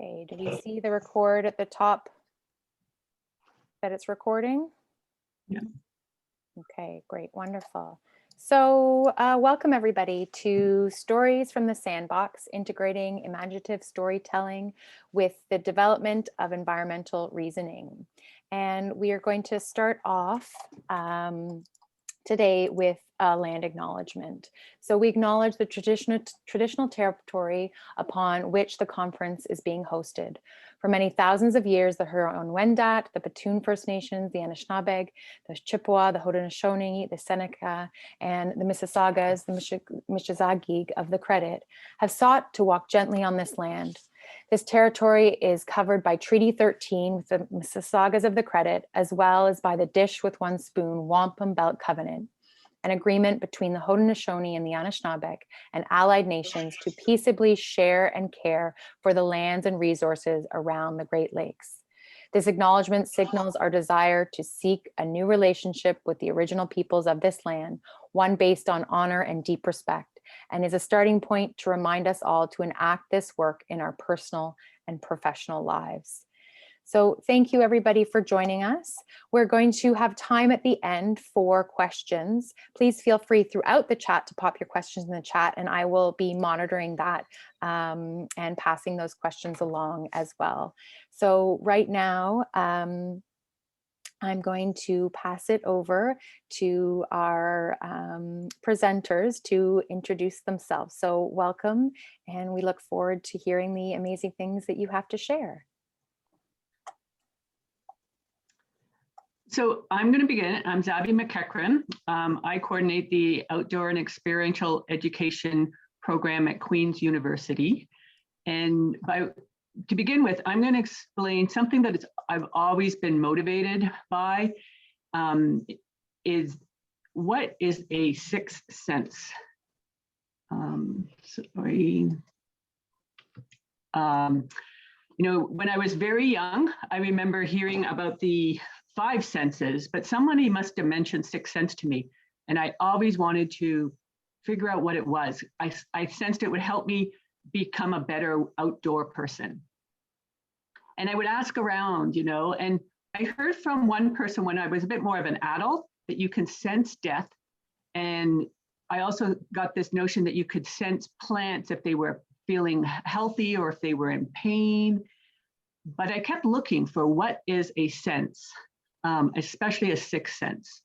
Okay, do we see the record at the top that it's recording? Yeah. Okay, great, wonderful. So welcome everybody to Stories from the Sandbox, integrating imaginative storytelling with the development of environmental reasoning. And we are going to start off today with a land acknowledgement. So we acknowledge the traditional territory upon which the conference is being hosted. For many thousands of years, the Huron-Wendat, the Petun First Nations, the Anishinaabeg, the Chippewa, the Haudenosaunee, the Seneca, and the Mississaugas, the Mishizagig of the Credit, have sought to walk gently on this land. This territory is covered by Treaty 13 with the Mississaugas of the Credit, as well as by the Dish with One Spoon Wampum Belt Covenant, an agreement between the Haudenosaunee and the Anishinaabeg and allied nations to peaceably share and care for the lands and resources around the Great Lakes. This acknowledgement signals our desire to seek a new relationship with the original peoples of this land, one based on honor and deep respect, and is a starting point to remind us all to enact this work in our personal and professional lives. So thank you everybody for joining us. We're going to have time at the end for questions. Please feel free throughout the chat to pop your questions in the chat, and I will be monitoring that and passing those questions along as well. So right now, I'm going to pass it over to our presenters to introduce themselves. So welcome, and we look forward to hearing the amazing things that you have to share. So I'm going to begin. I'm Zabe MacEachren. I coordinate the outdoor and experiential education program at Queen's University. And to begin with, I'm going to explain something that I've always been motivated by, is what is a sixth sense? You know, when I was very young, I remember hearing about the 5 senses, but somebody must have mentioned sixth sense to me. And I always wanted to figure out what it was. I sensed it would help me become a better outdoor person. And I would ask around, you know, and I heard from one person when I was a bit more of an adult that you can sense death. And I also got this notion that you could sense plants if they were feeling healthy or if they were in pain. But I kept looking for what is a sense, especially a sixth sense.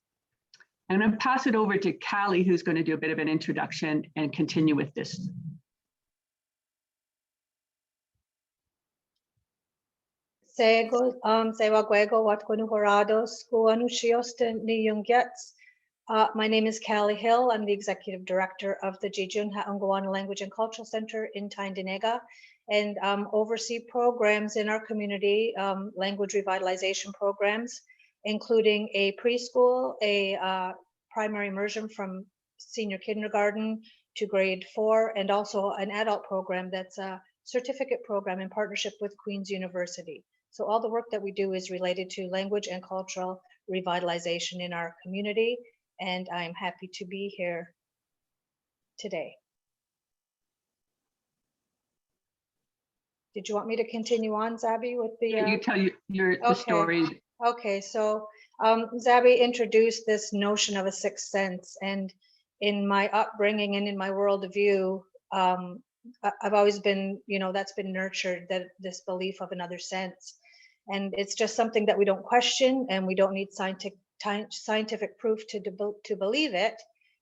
I'm going to pass it over to Callie, who's going to do a bit of an introduction and continue with this. My name is Callie Hill. I'm the Executive Director of the Jejunha Language and Cultural Center in Tyndonega, and oversee programs in our community, language revitalization programs, including a preschool, a primary immersion from senior kindergarten to grade 4, and also an adult program that's a certificate program in partnership with Queen's University. So all the work that we do is related to language and cultural revitalization in our community, and I'm happy to be here today. Did you want me to continue on, Zabe, with the? You tell the story. Okay, so Zabe introduced this notion of a sixth sense, and in my upbringing and in my worldview, I've always been, you know, that's been nurtured, that this belief of another sense, and it's just something that we don't question, and we don't need scientific proof to believe it.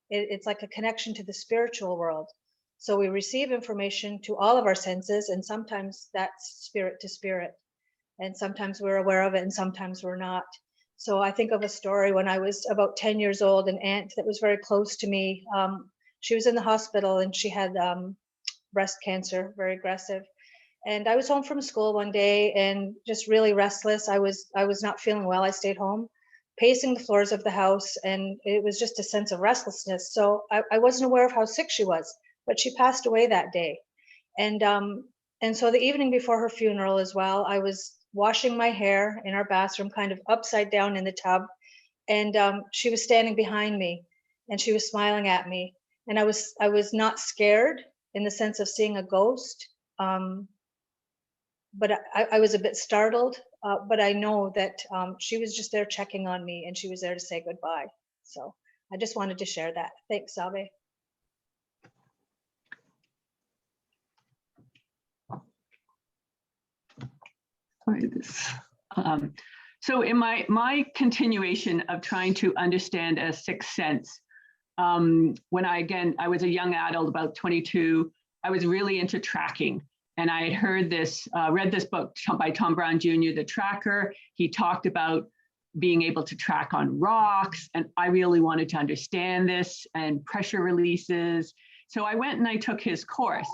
It's like a connection to the spiritual world. So we receive information to all of our senses, and sometimes that's spirit to spirit, and sometimes we're aware of it and sometimes we're not. So I think of a story when I was about 10 years old, an aunt that was very close to me, she was in the hospital and she had breast cancer, very aggressive. And I was home from school one day and just really restless. I was not feeling well. I stayed home, pacing the floors of the house, and it was just a sense of restlessness. So I wasn't aware of how sick she was, but she passed away that day. And so the evening before her funeral as well, I was washing my hair in our bathroom, kind of upside down in the tub. And she was standing behind me and she was smiling at me. And I was not scared in the sense of seeing a ghost, but I was a bit startled, but I know that she was just there checking on me, and she was there to say goodbye. So I just wanted to share that. Thanks, Zabe. So in my continuation of trying to understand a sixth sense, when I was a young adult, about 22, I was really into tracking. And I had heard this, read this book by Tom Brown Jr., The Tracker. He talked about being able to track on rocks. And I really wanted to understand this and pressure releases. So I went and I took his course.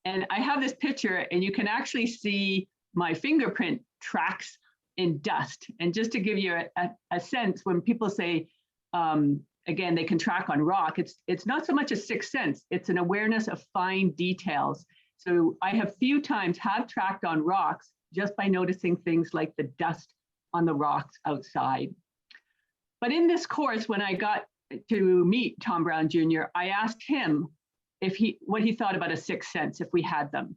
And I have this picture, and you can actually see my fingerprint tracks in dust. And just to give you a sense, when people say, again, they can track on rock, it's not so much a sixth sense, it's an awareness of fine details. So I have few times have tracked on rocks just by noticing things like the dust on the rocks outside. But in this course, when I got to meet Tom Brown Jr., I asked him what he thought about a sixth sense if we had them.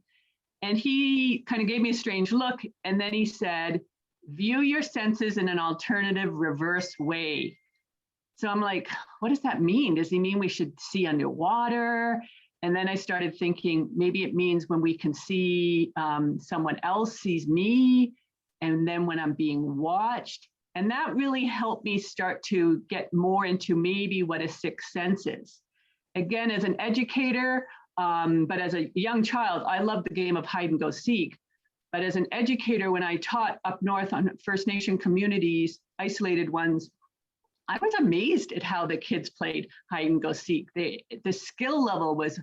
And he kind of gave me a strange look. And then he said, view your senses in an alternative reverse way. So I'm like, what does that mean? Does he mean we should see underwater? And then I started thinking, maybe it means when we can see someone else sees me, and then when I'm being watched. And that really helped me start to get more into maybe what a sixth sense is. Again, as an educator, but as a young child, I loved the game of hide and go seek. But as an educator, when I taught up north on First Nation communities, isolated ones, I was amazed at how the kids played hide and go seek. The skill level was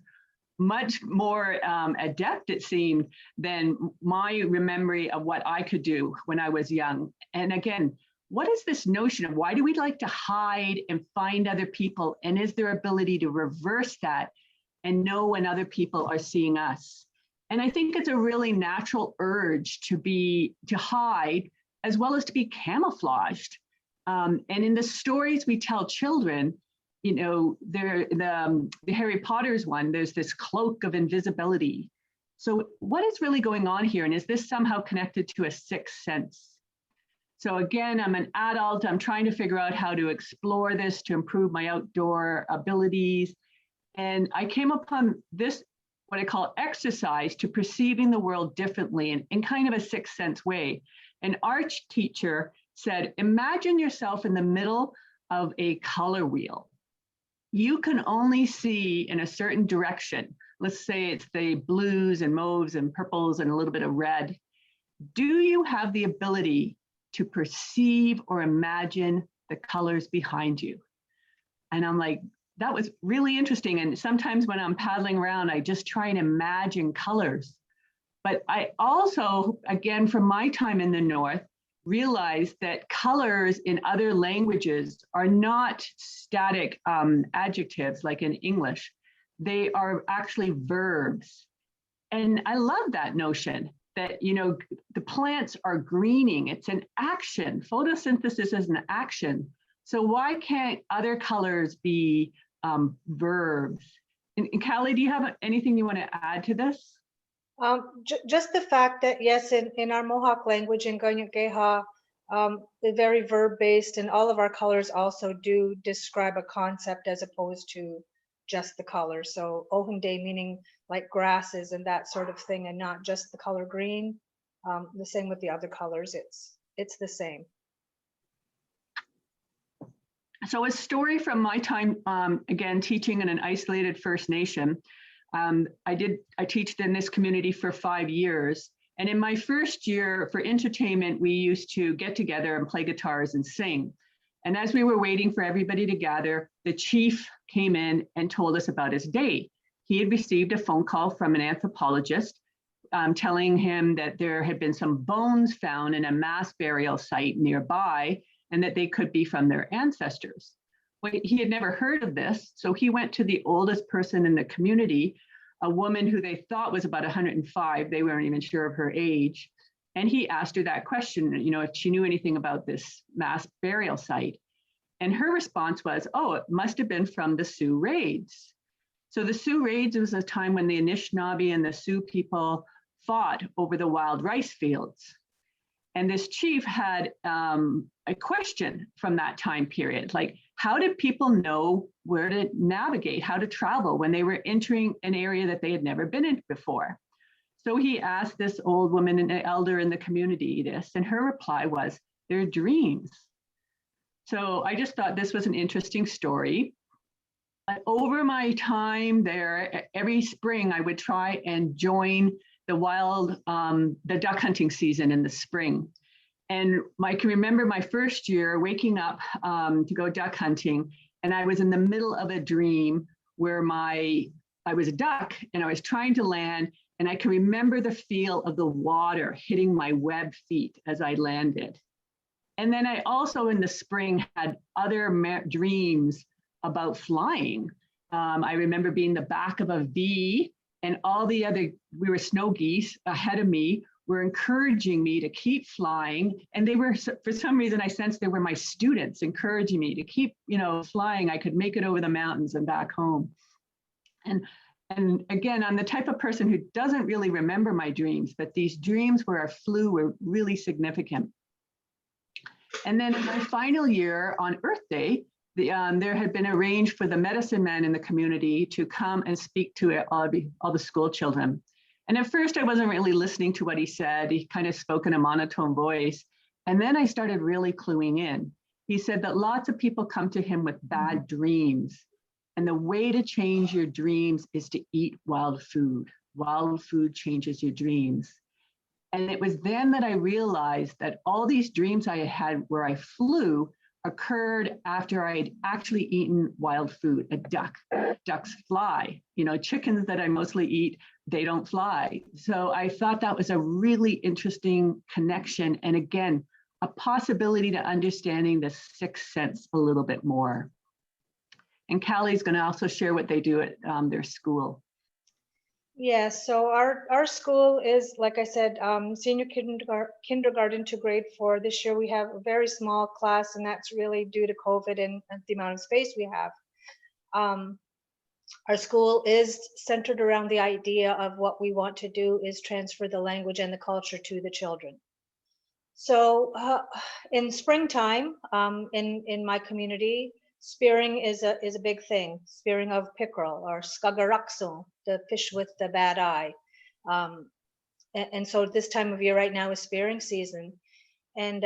much more adept, it seemed, than my memory of what I could do when I was young. And again, what is this notion of why do we like to hide and find other people? And is there ability to reverse that and know when other people are seeing us? And I think it's a really natural urge to hide as well as to be camouflaged. And in the stories we tell children, you know, the Harry Potter's one, there's this cloak of invisibility. So what is really going on here? And is this somehow connected to a sixth sense? So again, I'm an adult. I'm trying to figure out how to explore this to improve my outdoor abilities. And I came upon this, what I call exercise to perceiving the world differently in kind of a sixth sense way. An art teacher said, imagine yourself in the middle of a color wheel. You can only see in a certain direction. Let's say it's the blues and mauves and purples and a little bit of red. Do you have the ability to perceive or imagine the colors behind you? And I'm like, that was really interesting. And sometimes when I'm paddling around, I just try and imagine colors. But I also, again, from my time in the North, realized that colors in other languages are not static adjectives like in English. They are actually verbs. And I love that notion that, you know, the plants are greening. It's an action. Photosynthesis is an action. So why can't other colors be verbs? And Callie, do you have anything you want to add to this? Just the fact that, yes, in our Mohawk language, in Konwanonhsiyóhstha, they're very verb-based, and all of our colors also do describe a concept as opposed to just the color. So ohunde meaning like grasses and that sort of thing, and not just the color green. The same with the other colors, it's the same. So a story from my time, again, teaching in an isolated First Nation. I teached in this community for 5 years. And in my first year for entertainment, we used to get together and play guitars and sing. And as we were waiting for everybody to gather, the chief came in and told us about his day. He had received a phone call from an anthropologist telling him that there had been some bones found in a mass burial site nearby and that they could be from their ancestors. Well, he had never heard of this, so he went to the oldest person in the community, a woman who they thought was about 105. They weren't even sure of her age. And he asked her that question, you know, if she knew anything about this mass burial site. And her response was, oh, it must have been from the Sioux raids. So the Sioux raids was a time when the Anishinaabe and the Sioux people fought over the wild rice fields. And this chief had a question from that time period, like, how did people know where to navigate, how to travel when they were entering an area that they had never been in before? So he asked this old woman, an elder in the community, this, and her reply was, their dreams. So I just thought this was an interesting story. Over my time there, every spring I would try and join the duck hunting season in the spring. And I can remember my first year waking up to go duck hunting, and I was in the middle of a dream where I was a duck and I was trying to land, and I can remember the feel of the water hitting my webbed feet as I landed. And then I also in the spring had other dreams about flying. I remember being the back of a V, and all the other, we were snow geese ahead of me, were encouraging me to keep flying. And they were, for some reason, I sensed they were my students encouraging me to keep, flying. I could make it over the mountains and back home. And again, I'm the type of person who doesn't really remember my dreams, but these dreams where I flew were really significant. And then in my final year on Earth Day, there had been arranged for the medicine man in the community to come and speak to all the school children. And at first I wasn't really listening to what he said. He kind of spoke in a monotone voice. And then I started really cluing in. He said that lots of people come to him with bad dreams. And the way to change your dreams is to eat wild food. Wild food changes your dreams. And it was then that I realized that all these dreams I had where I flew occurred after I had actually eaten wild food, a duck. Ducks fly. Chickens that I mostly eat, they don't fly. So I thought that was a really interesting connection. And again, a possibility to understanding the sixth sense a little bit more. And Callie's going to also share what they do at their school. Yes, so our school is, like I said, senior kindergarten to grade 4. This year we have a very small class, and that's really due to COVID and the amount of space we have. Our school is centered around the idea of what we want to do is transfer the language and the culture to the children. So in springtime, in my community, spearing is a big thing. Spearing of pickerel or skagarakso, the fish with the bad eye. And so this time of year right now is spearing season. And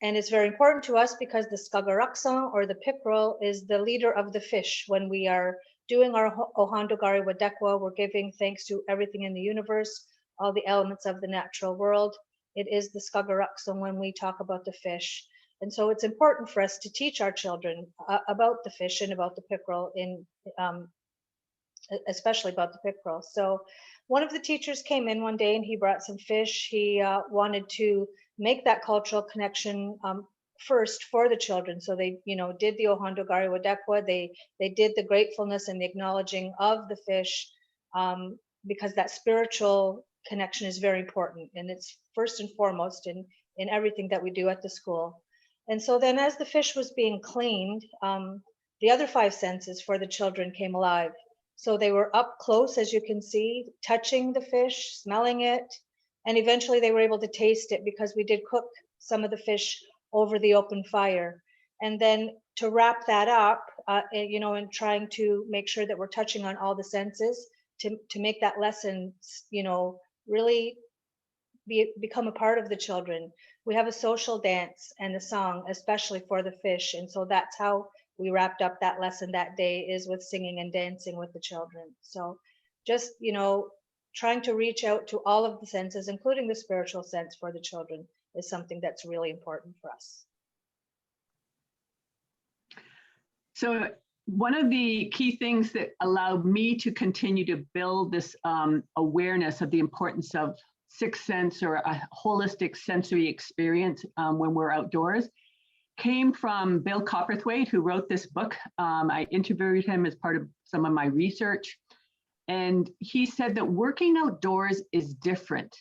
it's very important to us because the skagarakso or the pickerel is the leader of the fish. When we are doing our Ohandogari Wadekwa, we're giving thanks to everything in the universe, all the elements of the natural world. It is the skagarakso when we talk about the fish. And so it's important for us to teach our children about the fish and about the pickerel, especially about the pickerel. So one of the teachers came in one day and he brought some fish. He wanted to make that cultural connection first for the children. So they, did the Ohandogari Wadekwa. They did the gratefulness and the acknowledging of the fish because that spiritual connection is very important. And it's first and foremost in everything that we do at the school. And so then as the fish was being cleaned, the other 5 senses for the children came alive. So they were up close, as you can see, touching the fish, smelling it, and eventually they were able to taste it because we did cook some of the fish over the open fire. And then to wrap that up, and trying to make sure that we're touching on all the senses to make that lesson, really become a part of the children. We have a social dance and a song, especially for the fish. And so that's how we wrapped up that lesson that day, is with singing and dancing with the children. So just, trying to reach out to all of the senses, including the spiritual sense for the children, is something that's really important for us. So one of the key things that allowed me to continue to build this awareness of the importance of sixth sense or a holistic sensory experience when we're outdoors came from Bill Copperthwaite, who wrote this book. I interviewed him as part of some of my research. And he said that working outdoors is different.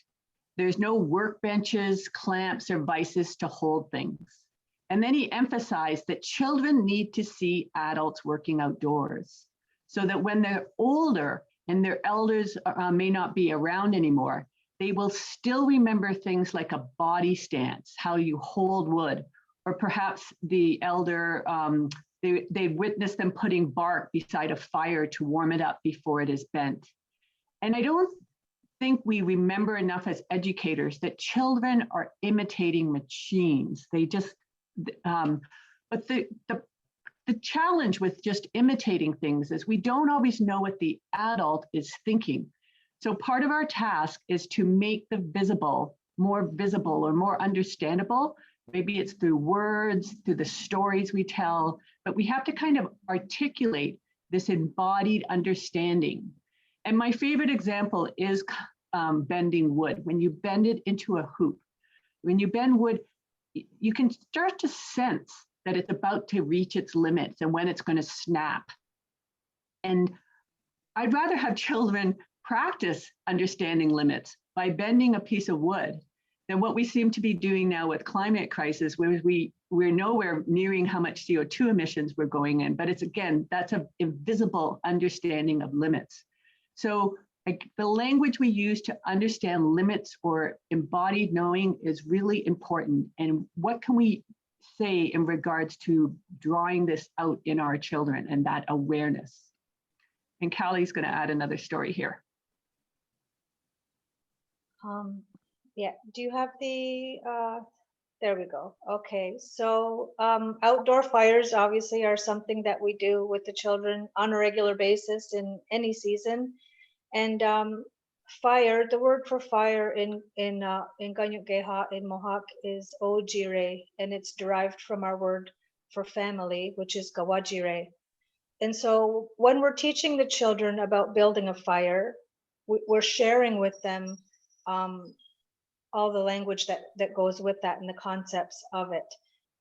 There's no workbenches, clamps, or vices to hold things. And then he emphasized that children need to see adults working outdoors so that when they're older and their elders may not be around anymore, they will still remember things like a body stance, how you hold wood, or perhaps the elder, they witnessed them putting bark beside a fire to warm it up before it is bent. And I don't think we remember enough as educators that children are imitating machines. They just, but the challenge with just imitating things is we don't always know what the adult is thinking. So part of our task is to make the visible more visible or more understandable. Maybe it's through words, through the stories we tell, but we have to kind of articulate this embodied understanding. And my favorite example is bending wood. When you bend it into a hoop, when you bend wood, you can start to sense that it's about to reach its limits and when it's going to snap. And I'd rather have children practice understanding limits by bending a piece of wood than what we seem to be doing now with climate crisis, where we're nowhere nearing how much CO2 emissions we're going in. But it's, again, that's an invisible understanding of limits. So the language we use to understand limits or embodied knowing is really important. And what can we say in regards to drawing this out in our children and that awareness? And Callie's going to add another story here. Yeah, do you have the, there we go. Okay, so outdoor fires obviously are something that we do with the children on a regular basis in any season. And fire, the word for fire in Ganyugeha in Mohawk is ojire, and it's derived from our word for family, which is gawajire. And so when we're teaching the children about building a fire, we're sharing with them all the language that goes with that and the concepts of it.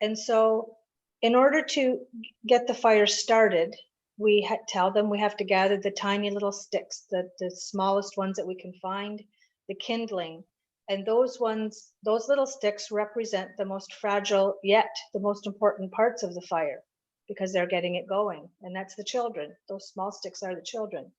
And so in order to get the fire started, we tell them we have to gather the tiny little sticks, the smallest ones that we can find, the kindling. And those little sticks represent the most fragile yet the most important parts of the fire, because they're getting it going. And that's the children. Those small sticks are the children.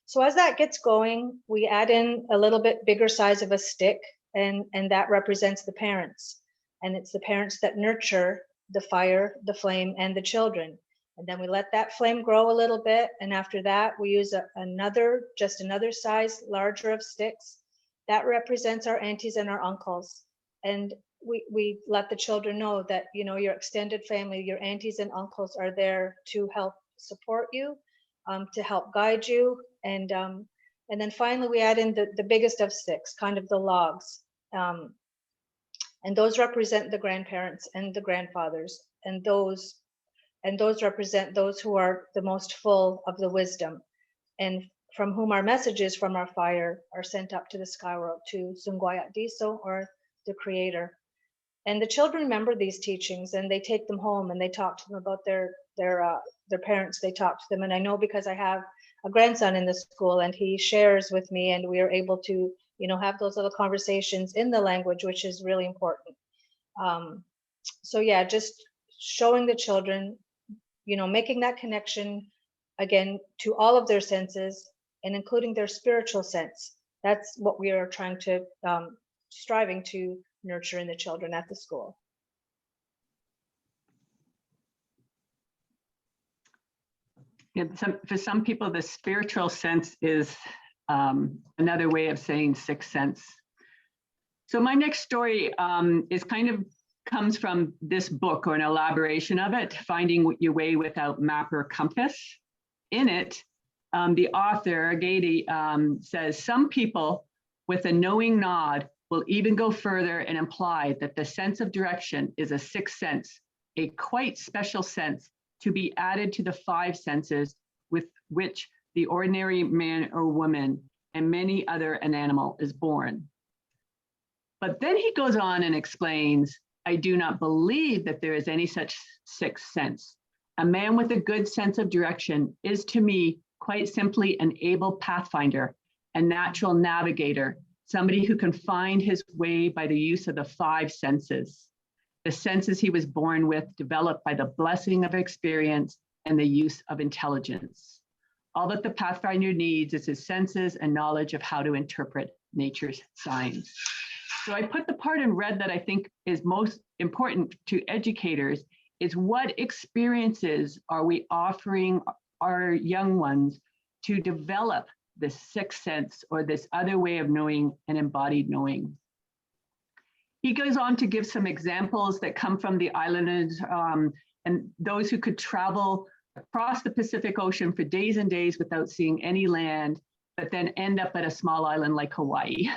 So as that gets going, we add in a little bit bigger size of a stick, and that represents the parents. And it's the parents that nurture the fire, the flame, and the children. And then we let that flame grow a little bit. And after that, we use another size larger of sticks. That represents our aunties and our uncles. And we let the children know that, you know, your extended family, your aunties and uncles are there to help support you, to help guide you. And then finally, we add in the biggest of sticks, kind of the logs. And those represent the grandparents and the grandfathers. And those represent those who are the most full of the wisdom, and from whom our messages from our fire are sent up to the sky world, to Sungwayat Diso, or the Creator. And the children remember these teachings, and they take them home and they talk to them about their parents. They talk to them, and I know because I have a grandson in the school, and he shares with me, and we are able to, you know, have those little conversations in the language, which is really important. So yeah, just showing the children, you know, making that connection again to all of their senses, and including their spiritual sense. That's what we are trying to striving to nurture in the children at the school. Yeah, for some people, the spiritual sense is another way of saying sixth sense. So my next story is comes from this book, or an elaboration of it, Finding Your Way Without Map or Compass. In it, the author, Callie, says, some people with a knowing nod will even go further and imply that the sense of direction is a sixth sense, a quite special sense to be added to the five senses with which the ordinary man or woman and many other an animal is born. But then he goes on and explains, I do not believe that there is any such sixth sense. A man with a good sense of direction is, to me, quite simply an able pathfinder, a natural navigator, somebody who can find his way by the use of the five senses. The senses he was born with, developed by the blessing of experience and the use of intelligence. All that the pathfinder needs is his senses and knowledge of how to interpret nature's signs. So I put the part in red that I think is most important to educators is what experiences are we offering our young ones to develop this sixth sense or this other way of knowing and embodied knowing. He goes on to give some examples that come from the islanders and those who could travel across the Pacific Ocean for days and days without seeing any land, but then end up at a small island like Hawaii.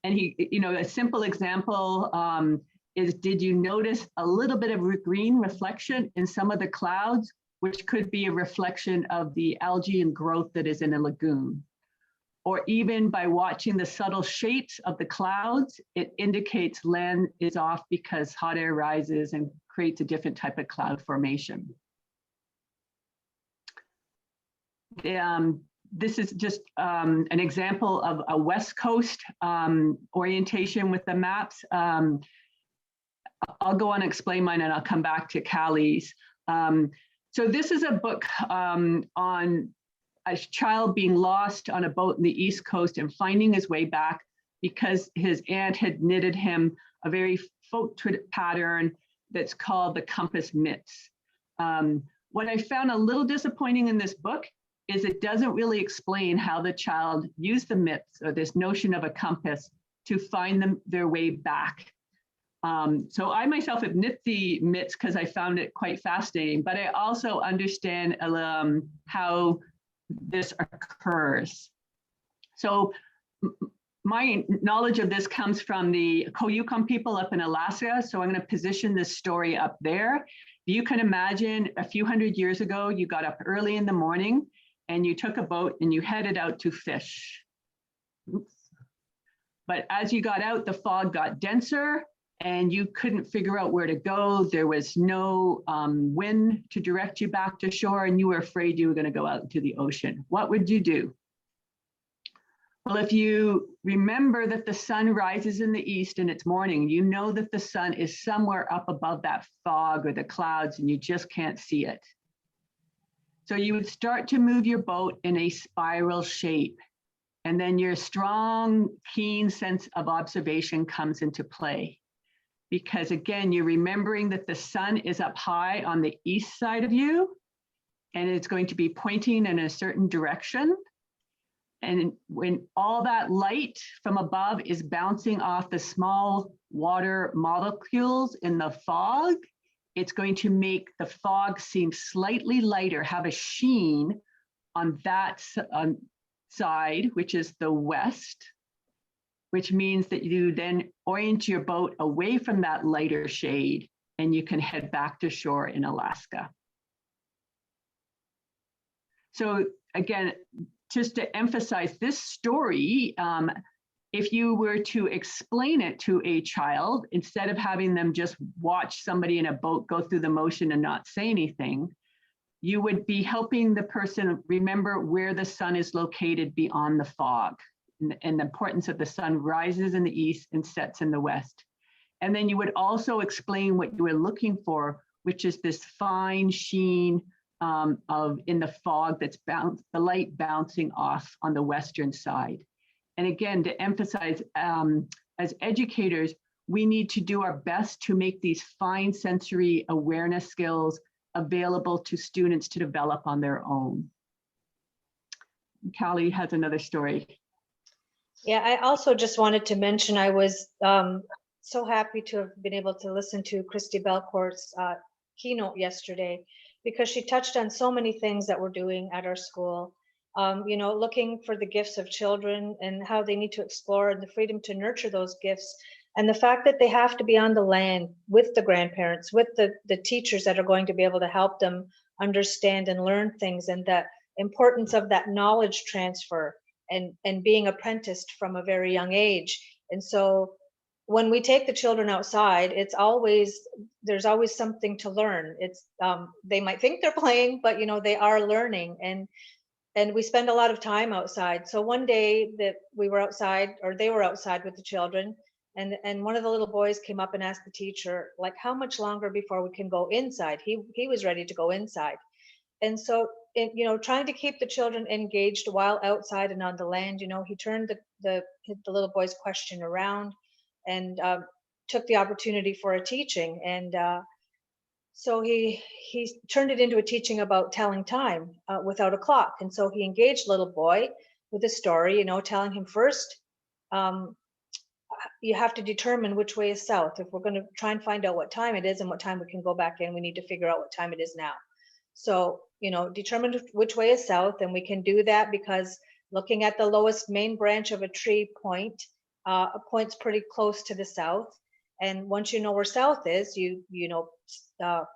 And he, you know, a simple example is, did you notice a little bit of green reflection in some of the clouds, which could be a reflection of the algae and growth that is in a lagoon? Or even by watching the subtle shapes of the clouds, it indicates land is off because hot air rises and creates a different type of cloud formation. This is just an example of a West Coast orientation with the maps. I'll go on and explain mine and I'll come back to Callie's. So this is a book on a child being lost on a boat in the East Coast and finding his way back because his aunt had knitted him a very folk pattern that's called the compass mitts. What I found a little disappointing in this book is it doesn't really explain how the child used the mitts or this notion of a compass to find their way back. So I myself have knit the mitts because I found it quite fascinating, but I also understand how this occurs. So my knowledge of this comes from the Koyukon people up in Alaska. So I'm going to position this story up there. You can imagine a few hundred years ago, you got up early in the morning and you took a boat and you headed out to fish. Oops. But as you got out, the fog got denser and you couldn't figure out where to go. There was no wind to direct you back to shore and you were afraid you were going to go out into the ocean. What would you do? Well, if you remember that the sun rises in the east and it's morning, you know that the sun is somewhere up above that fog or the clouds and you just can't see it. So you would start to move your boat in a spiral shape. And then your strong, keen sense of observation comes into play. Because again, you're remembering that the sun is up high on the east side of you, and it's going to be pointing in a certain direction. And when all that light from above is bouncing off the small water molecules in the fog, it's going to make the fog seem slightly lighter, have a sheen on that side, which is the west, which means that you then orient your boat away from that lighter shade and you can head back to shore in Alaska. So again, just to emphasize this story, if you were to explain it to a child, instead of having them just watch somebody in a boat go through the motion and not say anything, you would be helping the person remember where the sun is located beyond the fog and the importance of the sun rises in the east and sets in the west. And then you would also explain what you were looking for, which is this fine sheen in the fog that's the light bouncing off on the western side. And again, to emphasize, as educators, we need to do our best to make these fine sensory awareness skills available to students to develop on their own. Callie has another story. Yeah, I also just wanted to mention I was so happy to have been able to listen to Christy Belcourt's keynote yesterday, because she touched on so many things that we're doing at our school. You know, looking for the gifts of children and how they need to explore and the freedom to nurture those gifts. And the fact that they have to be on the land with the grandparents, with the teachers that are going to be able to help them understand and learn things, and the importance of that knowledge transfer and being apprenticed from a very young age. And so when we take the children outside, there's always something to learn. It's they might think they're playing, but you know, they are learning, and we spend a lot of time outside. So one day that we were outside, or they were outside with the children, and one of the little boys came up and asked the teacher, like, how much longer before we can go inside? He was ready to go inside. And so trying to keep the children engaged while outside and on the land, he turned the little boy's question around and took the opportunity for a teaching. And so he turned it into a teaching about telling time without a clock. And so he engaged little boy with a story, telling him first, you have to determine which way is south. If we're going to try and find out what time it is and what time we can go back in, we need to figure out what time it is now. So, determine which way is south, and we can do that because looking at the lowest main branch of a tree points pretty close to the south. And once you know where south is, you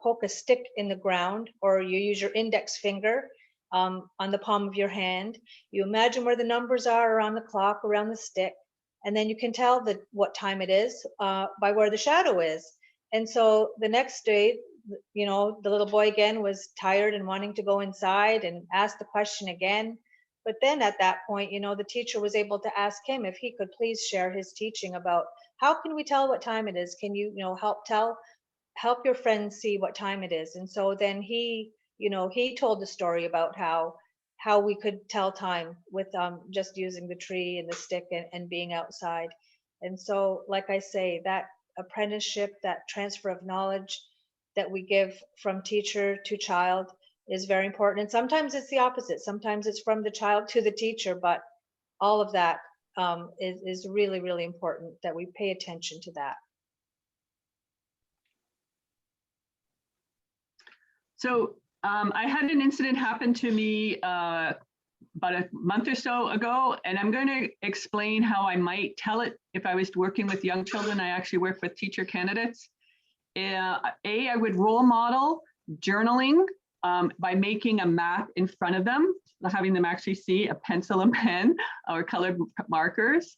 poke a stick in the ground, or you use your index finger on the palm of your hand. You imagine where the numbers are around the clock, around the stick, and then you can tell what time it is by where the shadow is. And so the next day, the little boy again was tired and wanting to go inside and asked the question again. But then at that point, the teacher was able to ask him if he could please share his teaching about how can we tell what time it is? Can you, help your friends see what time it is? And so then he told the story about how we could tell time with just using the tree and the stick and being outside. And so, like I say, that apprenticeship, that transfer of knowledge that we give from teacher to child is very important. And sometimes it's the opposite. Sometimes it's from the child to the teacher, but all of that is really, really important that we pay attention to that. So I had an incident happen to me about a month or so ago, and I'm going to explain how I might tell it if I was working with young children. I actually work with teacher candidates. I would role model journaling by making a map in front of them, having them actually see a pencil and pen or colored markers.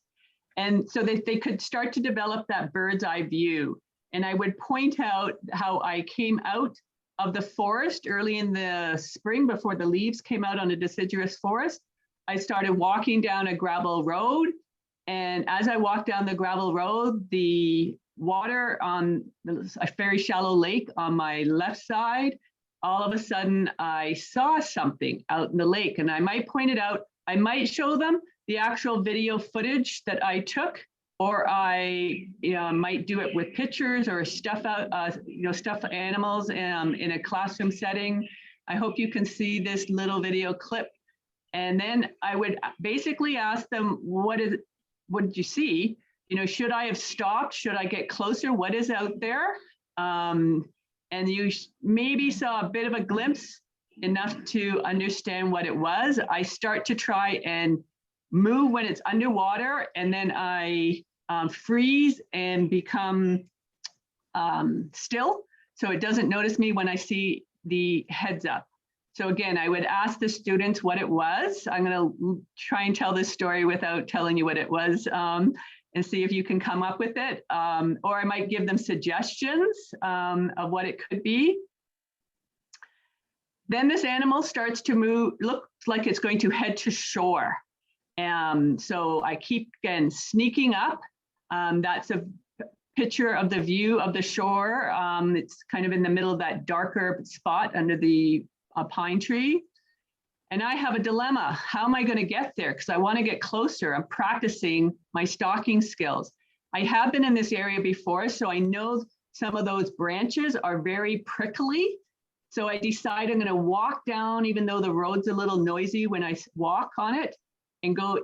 And so that they could start to develop that bird's eye view. And I would point out how I came out of the forest early in the spring before the leaves came out on a deciduous forest. I started walking down a gravel road. And as I walked down the gravel road, the water on a very shallow lake on my left side, all of a sudden I saw something out in the lake. And I might point it out, I might show them the actual video footage that I took, or I might do it with pictures or stuffed animals in a classroom setting. I hope you can see this little video clip. And then I would basically ask them, what did you see? Should I have stopped? Should I get closer? What is out there? And you maybe saw a bit of a glimpse, enough to understand what it was. I start to try and move when it's underwater, and then I freeze and become still, so it doesn't notice me when I see the heads up. So again, I would ask the students what it was. I'm going to try and tell this story without telling you what it was, and see if you can come up with it. Or I might give them suggestions of what it could be. Then this animal starts to move, looks like it's going to head to shore. So I keep, again, sneaking up. That's a picture of the view of the shore. It's kind of in the middle of that darker spot under the pine tree. And I have a dilemma. How am I going to get there? Because I want to get closer. I'm practicing my stalking skills. I have been in this area before, so I know some of those branches are very prickly. So I decide I'm going to walk down, even though the road's a little noisy when I walk on it, and go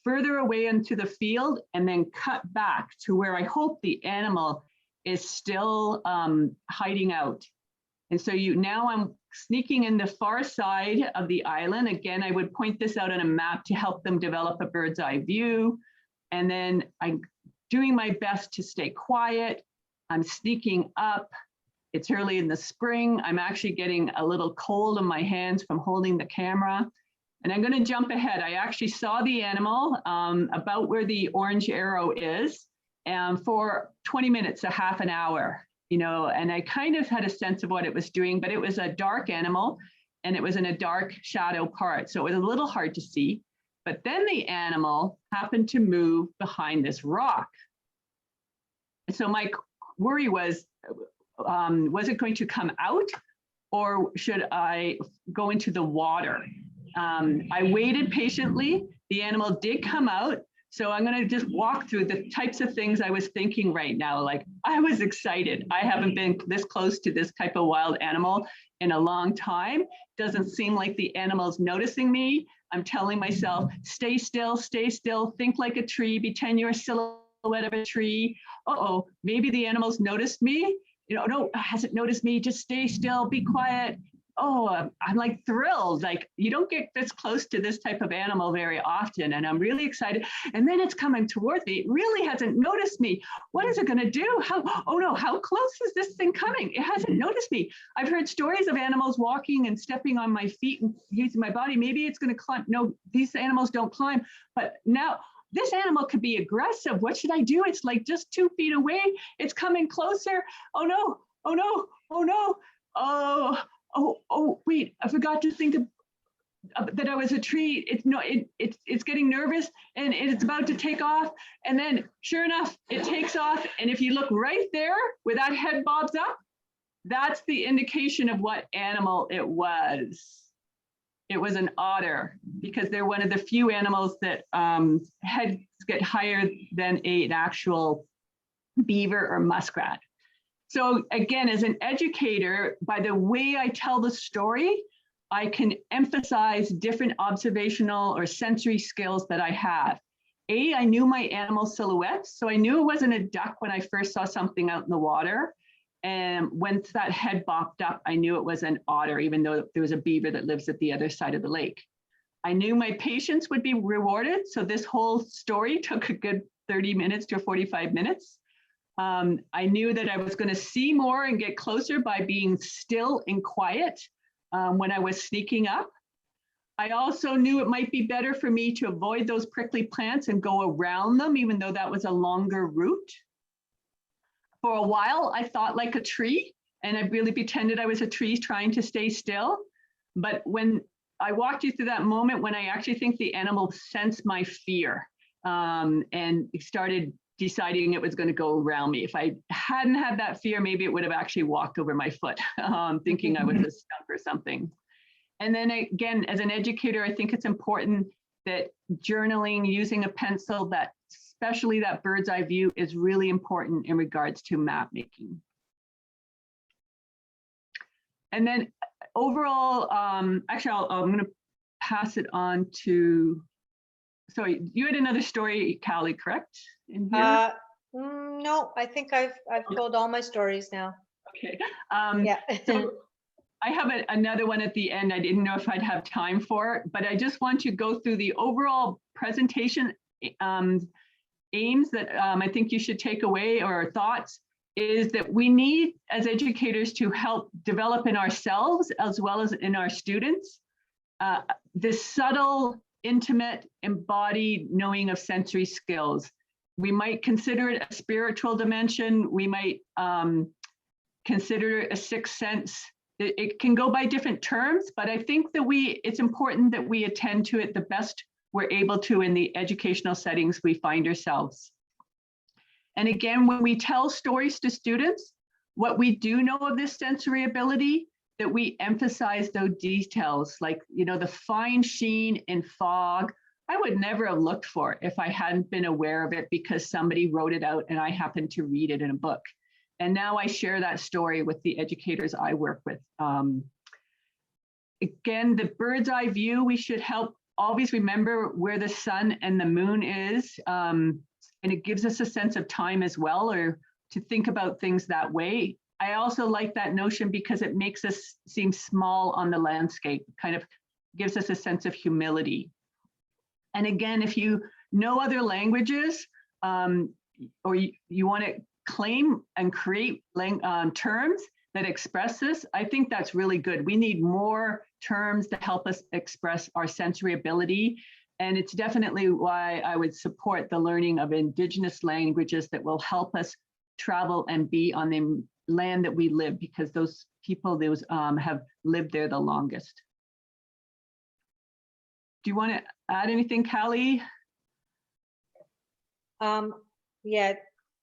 further away into the field, and then cut back to where I hope the animal is still hiding out. And so now I'm sneaking in the far side of the island. Again, I would point this out on a map to help them develop a bird's eye view. And then I'm doing my best to stay quiet. I'm sneaking up. It's early in the spring. I'm actually getting a little cold in my hands from holding the camera. And I'm going to jump ahead. I actually saw the animal about where the orange arrow is, and for 20 minutes, a half an hour. And I kind of had a sense of what it was doing, but it was a dark animal and it was in a dark shadow part. So it was a little hard to see, but then the animal happened to move behind this rock. And so my worry was it going to come out, or should I go into the water? I waited patiently. The animal did come out. So I'm going to just walk through the types of things I was thinking right now. Like, I was excited. I haven't been this close to this type of wild animal in a long time. Doesn't seem like the animal's noticing me. I'm telling myself, stay still, think like a tree, pretend you're a silhouette of a tree. Uh-oh, maybe the animal's noticed me. You know, no, hasn't noticed me. Just stay still, be quiet. Oh, I'm like thrilled. Like, you don't get this close to this type of animal very often. And I'm really excited. And then it's coming towards me. It really hasn't noticed me. What is it going to do? Oh no, how close is this thing coming? It hasn't noticed me. I've heard stories of animals walking and stepping on my feet and using my body. Maybe it's going to climb. No, these animals don't climb. But now this animal could be aggressive. What should I do? It's like just 2 feet away. It's coming closer. Oh no, oh no, oh no. Oh, wait, I forgot to think of that I was a tree. It's getting nervous and it's about to take off. And then sure enough, it takes off. And if you look right there where that head bobs up, that's the indication of what animal it was. It was an otter, because they're one of the few animals that heads get higher than an actual beaver or muskrat. So again, as an educator, by the way I tell the story, I can emphasize different observational or sensory skills that I have. I knew my animal silhouettes, so I knew it wasn't a duck when I first saw something out in the water. And once that head bopped up, I knew it was an otter, even though there was a beaver that lives at the other side of the lake. I knew my patience would be rewarded, so this whole story took a good 30 minutes to 45 minutes. I knew that I was going to see more and get closer by being still and quiet when I was sneaking up. I also knew it might be better for me to avoid those prickly plants and go around them, even though that was a longer route. For a while, I thought like a tree, and I really pretended I was a tree trying to stay still. But when I walked you through that moment when I actually think the animal sensed my fear and started deciding it was going to go around me. If I hadn't had that fear, maybe it would have actually walked over my foot, thinking I was a skunk or something. And then again, as an educator, I think it's important that journaling, using a pencil, that especially that bird's eye view, is really important in regards to map making. And then overall, actually, I'm going to pass it on to, sorry, you had another story, Callie, correct? In here? No, I think I've told all my stories now. Okay. Yeah. So I have another one at the end. I didn't know if I'd have time for it, but I just want to go through the overall presentation aims that I think you should take away, or thoughts, is that we need as educators to help develop in ourselves as well as in our students this subtle, intimate, embodied knowing of sensory skills. We might consider it a spiritual dimension. We might consider it a sixth sense. It can go by different terms, but I think that it's important that we attend to it the best we're able to in the educational settings we find ourselves. And again, when we tell stories to students, what we do know of this sensory ability, that we emphasize those details, like, you know, the fine sheen in fog. I would never have looked for it if I hadn't been aware of it because somebody wrote it out and I happened to read it in a book. And now I share that story with the educators I work with. Again, the bird's eye view, we should help always remember where the sun and the moon is. And it gives us a sense of time as well, or to think about things that way. I also like that notion because it makes us seem small on the landscape, kind of gives us a sense of humility. And again, if you know other languages, or you want to claim and create terms that express this, I think that's really good. We need more terms to help us express our sensory ability. And it's definitely why I would support the learning of Indigenous languages that will help us travel and be on the land that we live, because those people, those have lived there the longest. Do you want to add anything, Callie? Yeah,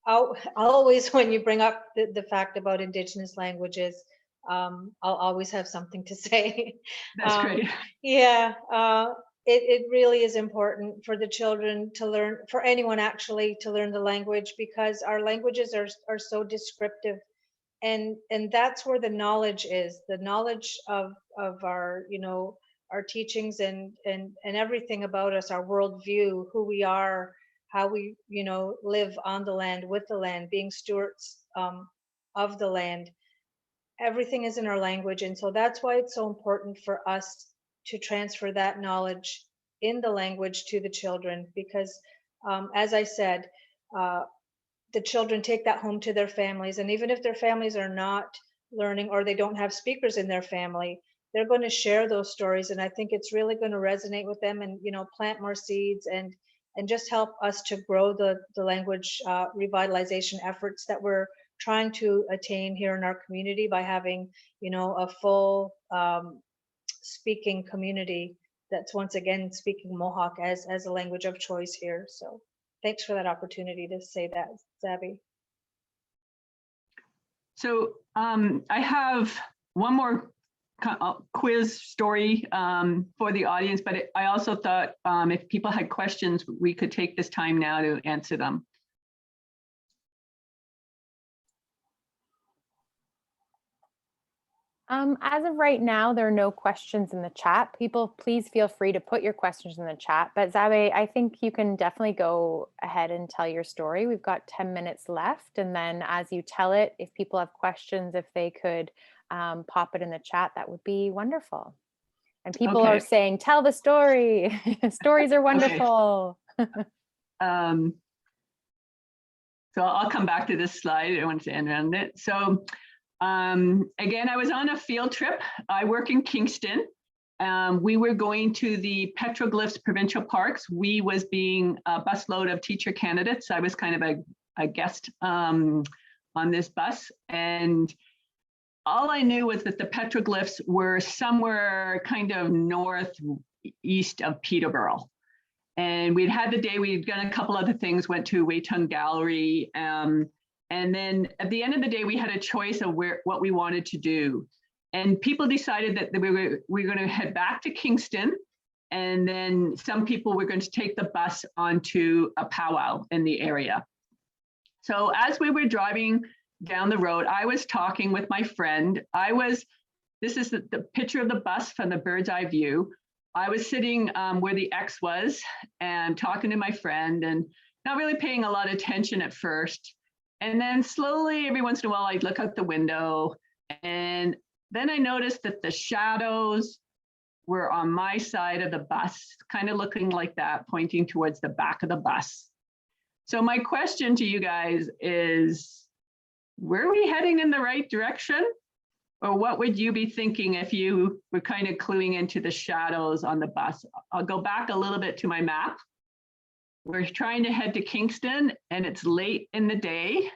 I'll always, when you bring up the fact about Indigenous languages, I'll always have something to say. That's great. Yeah, it really is important for the children to learn, for anyone actually to learn the language, because our languages are so descriptive, and that's where the knowledge is, the knowledge of our, you know, our teachings and everything about us, our worldview, who we are, how we, you know, live on the land, with the land, being stewards of the land. Everything is in our language, and so that's why it's so important for us to transfer that knowledge in the language to the children, because as I said, uh, the children take that home to their families, and even if their families are not learning or they don't have speakers in their family, they're going to share those stories, and I think it's really going to resonate with them, and, you know, plant more seeds and just help us to grow the language revitalization efforts that we're trying to attain here in our community by having, you know, a full speaking community that's once again speaking Mohawk as a language of choice here. So thanks for that opportunity to say that, Zabe. So I have one more quiz story for the audience, but I also thought if people had questions, we could take this time now to answer them. As of right now, there are no questions in the chat. People, please feel free to put your questions in the chat. But Zabe, I think you can definitely go ahead and tell your story. We've got 10 minutes left. And then as you tell it, if people have questions, if they could pop it in the chat, that would be wonderful. And people are saying, tell the story. Stories are wonderful. So I'll come back to this slide. I want to end around it. So again, I was on a field trip. I work in Kingston. We were going to the petroglyphs provincial parks. We was being a busload of teacher candidates. I was kind of a guest on this bus. And all I knew was that the petroglyphs were somewhere kind of northeast of Peterborough. And we'd had the day, we'd done a couple other things, went to Wayton Gallery. And then at the end of the day, we had a choice of what we wanted to do. And people decided that we were going to head back to Kingston. And then some people were going to take the bus onto a powwow in the area. So as we were driving down the road, I was talking with my friend. This is the picture of the bus from the bird's eye view. I was sitting where the X was and talking to my friend and not really paying a lot of attention at first. And then slowly, every once in a while, I'd look out the window. And then I noticed that the shadows were on my side of the bus, kind of looking like that, pointing towards the back of the bus. So my question to you guys is, were we heading in the right direction? Or what would you be thinking if you were kind of cluing into the shadows on the bus? I'll go back a little bit to my map. We're trying to head to Kingston and it's late in the day.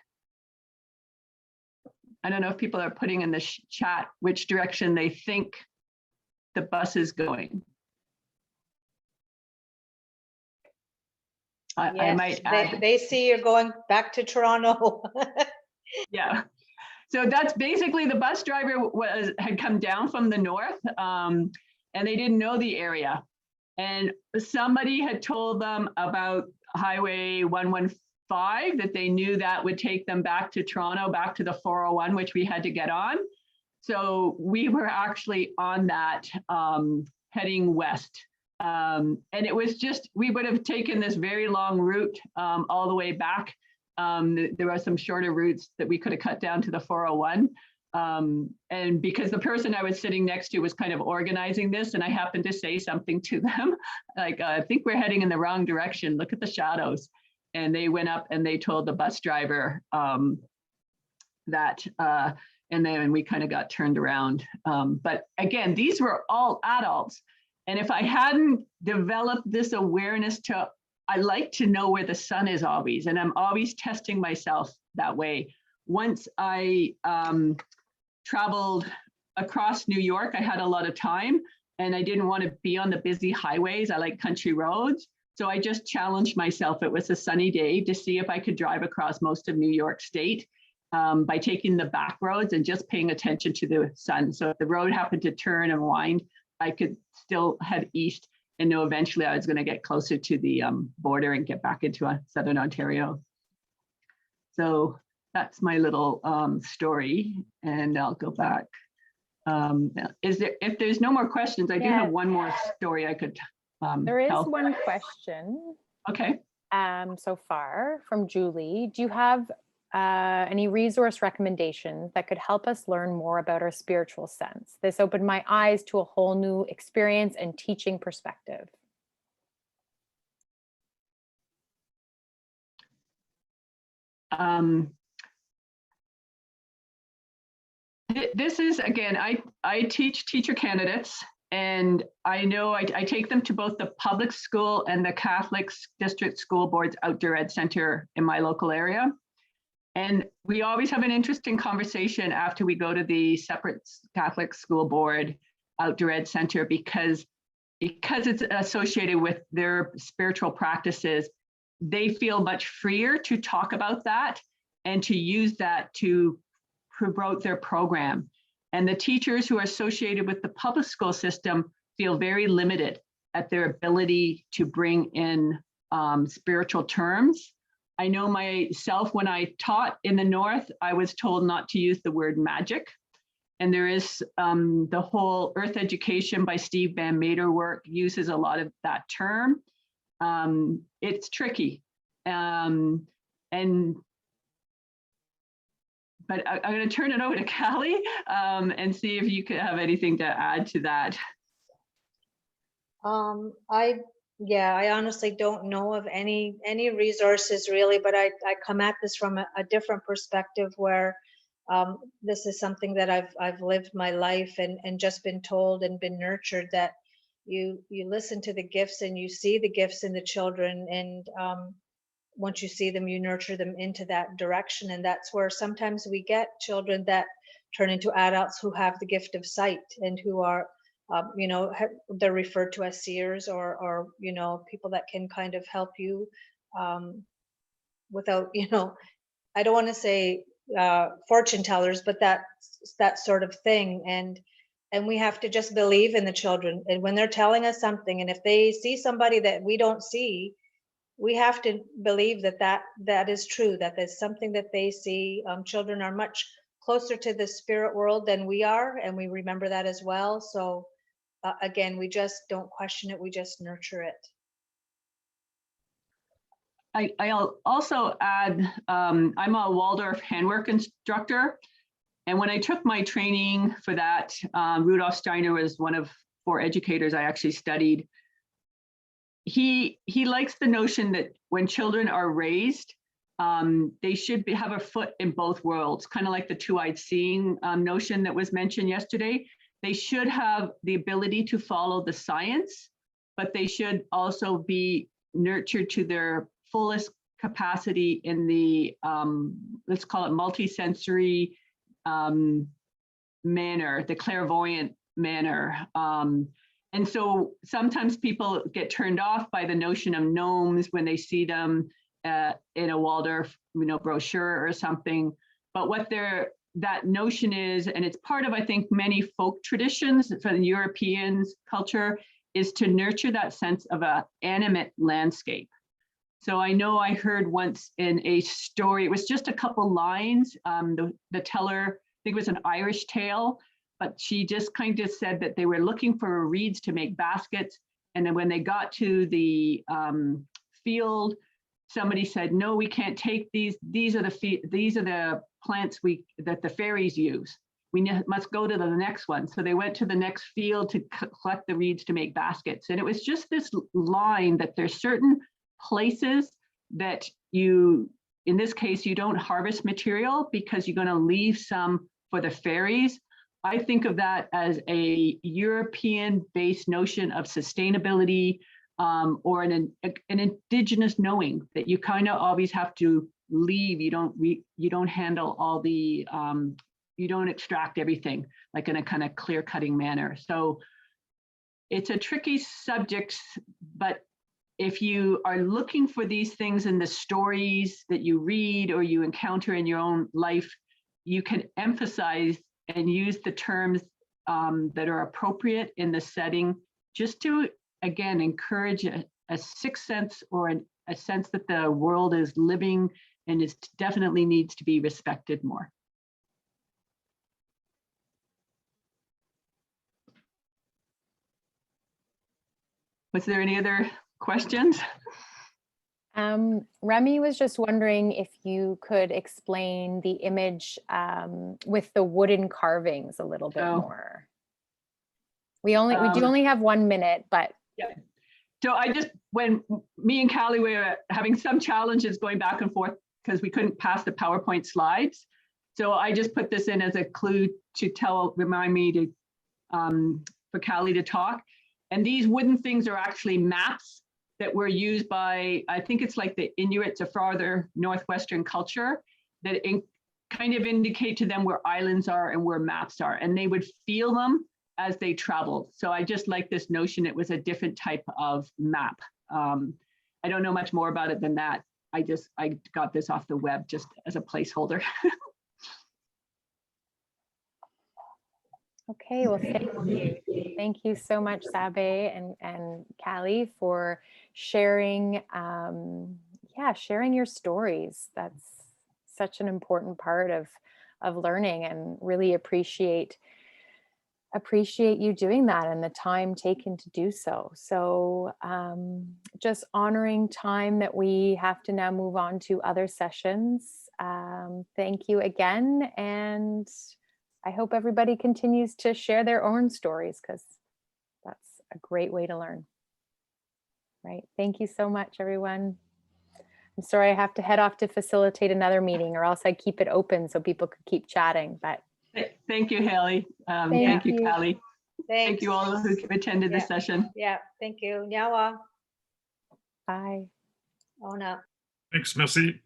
I don't know if people are putting in the chat which direction they think the bus is going. Yes, I might add. They see you're going back to Toronto. Yeah. So that's basically the bus driver had come down from the north and they didn't know the area. And somebody had told them about Highway 115, that they knew that would take them back to Toronto, back to the 401, which we had to get on. So we were actually on that heading west. And it was just, we would have taken this very long route all the way back. There are some shorter routes that we could have cut down to the 401. And because the person I was sitting next to was kind of organizing this, and I happened to say something to them, like, I think we're heading in the wrong direction. Look at the shadows. And they went up and they told the bus driver that, and then we kind of got turned around. But again, these were all adults. And if I hadn't developed this awareness to, I like to know where the sun is always, and I'm always testing myself that way. Once I traveled across New York, I had a lot of time and I didn't want to be on the busy highways. I like country roads. So I just challenged myself. It was a sunny day to see if I could drive across most of New York State. by taking the back roads and just paying attention to the sun. So if the road happened to turn and wind, I could still head east and know eventually I was going to get closer to the border and get back into Southern Ontario. So that's my little story, and I'll go back. If there's no more questions, I do have one more story I could there is tell. one question. Okay. So far from Julie. Do you have any resource recommendations that could help us learn more about our spiritual sense? This opened my eyes to a whole new experience and teaching perspective. This is, again, I teach teacher candidates, and I know I take them to both the public school and the Catholic district school boards outdoor ed center in my local area. And we always have an interesting conversation after we go to the separate Catholic school board outdoor ed center, because it's associated with their spiritual practices. They feel much freer to talk about that and to use that to promote their program. And the teachers who are associated with the public school system feel very limited at their ability to bring in spiritual terms. I know myself, when I taught in the North, I was told not to use the word magic. And there is the whole Earth Education by Steve Van Meter work uses a lot of that term. It's tricky. But I'm going to turn it over to Callie and see if you could have anything to add to that. I honestly don't know of any resources really, but I come at this from a different perspective where this is something that I've lived my life and just been told and been nurtured, that you listen to the gifts and you see the gifts in the children, and once you see them, you nurture them into that direction. And that's where sometimes we get children that turn into adults who have the gift of sight and who are, they're referred to as seers or people that can kind of help you without, I don't want to say fortune tellers, but that sort of thing. And we have to just believe in the children. And when they're telling us something, and if they see somebody that we don't see, we have to believe that is true, that there's something that they see. Children are much closer to the spirit world than we are, and we remember that as well. So again, we just don't question it, we just nurture it. I'll also add, I'm a Waldorf handwork instructor. And when I took my training for that, Rudolf Steiner was one of 4 educators I actually studied. He likes the notion that when children are raised, they should have a foot in both worlds, kind of like the two-eyed seeing notion that was mentioned yesterday. They should have the ability to follow the science, but they should also be nurtured to their fullest capacity in the, let's call it multisensory manner, the clairvoyant manner. And so sometimes people get turned off by the notion of gnomes when they see them in a Waldorf, brochure or something. But what that notion is, and it's part of, I think, many folk traditions for the Europeans culture, is to nurture that sense of an animate landscape. So I know I heard once in a story, it was just a couple lines, the teller, I think it was an Irish tale, but she just kind of said that they were looking for reeds to make baskets. And then when they got to the field, somebody said, no, we can't take these. These are the plants that the fairies use. We must go to the next one. So they went to the next field to collect the reeds to make baskets. And it was just this line that there's certain places that in this case, you don't harvest material because you're going to leave some for the fairies. I think of that as a European-based notion of sustainability, or an indigenous knowing that you kind of always have to leave. You don't handle all the, you don't extract everything like in a kind of clear-cutting manner. So it's a tricky subject, but if you are looking for these things in the stories that you read or you encounter in your own life, you can emphasize and use the terms that are appropriate in the setting, just to, again, encourage a sixth sense, or a sense that the world is living and it definitely needs to be respected more. Was there any other questions? Remy was just wondering if you could explain the image with the wooden carvings a little bit more. We do only have 1 minute, but yeah. So when me and Callie were having some challenges going back and forth because we couldn't pass the PowerPoint slides. So I just put this in as a clue to remind me to, for Callie to talk. And these wooden things are actually maps that were used by, I think it's like the Inuits, a farther northwestern culture, that kind of indicate to them where islands are and where maps are, and they would feel them as they traveled. So I just like this notion it was a different type of map. I don't know much more about it than that. I got this off the web just as a placeholder. okay, well, thank you. Thank you so much, Zabe and Callie, for sharing, sharing your stories. That's such an important part of learning, and really appreciate you doing that and the time taken to do so. So just honoring time that we have to now move on to other sessions. Thank you again. And I hope everybody continues to share their own stories, because that's a great way to learn. Right. Thank you so much, everyone. I'm sorry I have to head off to facilitate another meeting, or else I'd keep it open so people could keep chatting. But thank you, Haley. Thank you, Callie. Thank you all who attended this session. Yeah, thank you. Nyawa. bye. Ona. Thanks, Missy.